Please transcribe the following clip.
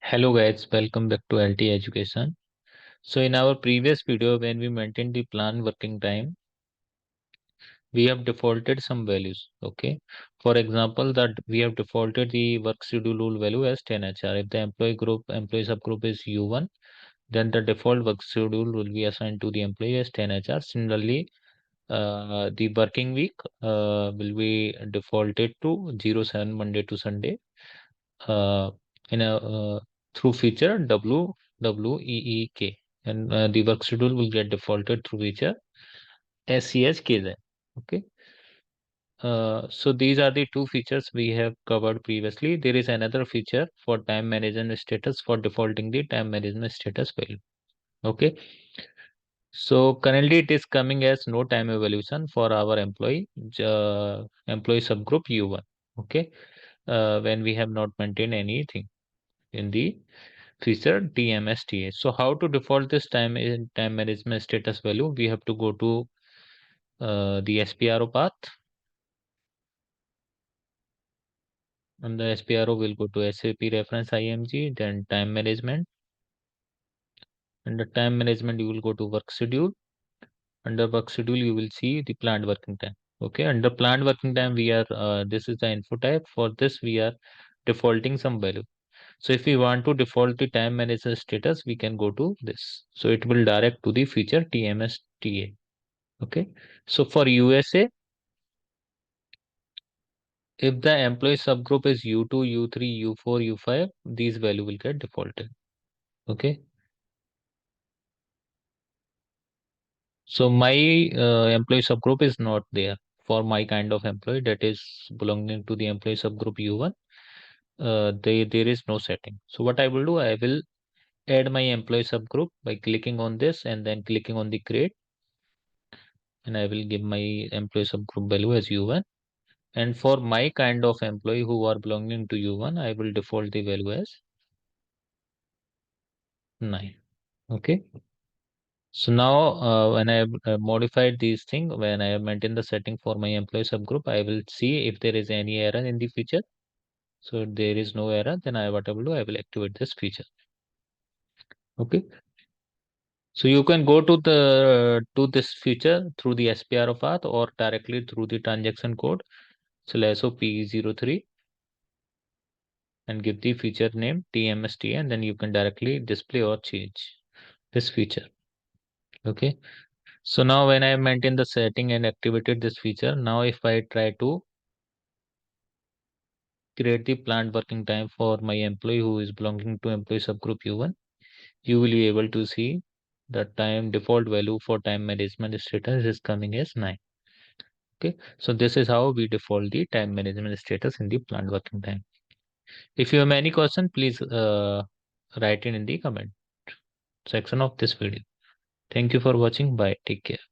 Hello guys, welcome back to LT Education. So in our previous video when we maintained the plan working time, we have defaulted some values. Okay. For example, that we have defaulted the work schedule value as 10 HR. If the employee subgroup is U1, then the default work schedule will be assigned to the employee as 10 HR. Similarly, the working week will be defaulted to 07 Monday to Sunday. uh, in a through feature WWEEK, and the work schedule will get defaulted through feature SCHKZ. Okay. So these are the two features we have covered previously. There is another feature for time management status for defaulting the time management status value. Okay. So currently it is coming as no time evaluation for our employee subgroup U1. Okay. When we have not maintained anything in the feature TMSTA. So how to default this time management status value? We have to go to the SPRO path, and the SPRO will go to SAP reference IMG, then time management. Under time management, you will go to work schedule. Under work schedule, you will see the planned working time. Okay, under planned working time, we are this is the info type. For this, we are defaulting some value. So if we want to default the time manager status, we can go to this. So it will direct to the feature TMSTA. Okay. So for USA, if the employee subgroup is U2, U3, U4, U5, these value will get defaulted. Okay. So my employee subgroup is not there for my kind of employee that is belonging to the employee subgroup U1. There is no setting. So what I will do, I will add my employee subgroup by clicking on this and then clicking on the create, and I will give my employee subgroup value as U1. And for my kind of employee who are belonging to U1, I will default the value as 9. Okay. So now when I have modified these things, when I have maintained the setting for my employee subgroup, I will see if there is any error in the feature. So if there is no error, then what I will do, I will activate this feature. Okay. So you can go to this feature through the SPRO path or directly through the transaction code /OP03 and give the feature name TMST, and then you can directly display or change this feature. Okay. So now when I maintain the setting and activated this feature, now if I try to create the planned working time for my employee who is belonging to employee subgroup U1, you will be able to see the time default value for time management status is coming as 9. Okay, so this is how we default the time management status in the planned working time. If you have any question, please write it in the comment section of this video. Thank you for watching. Bye. Take care.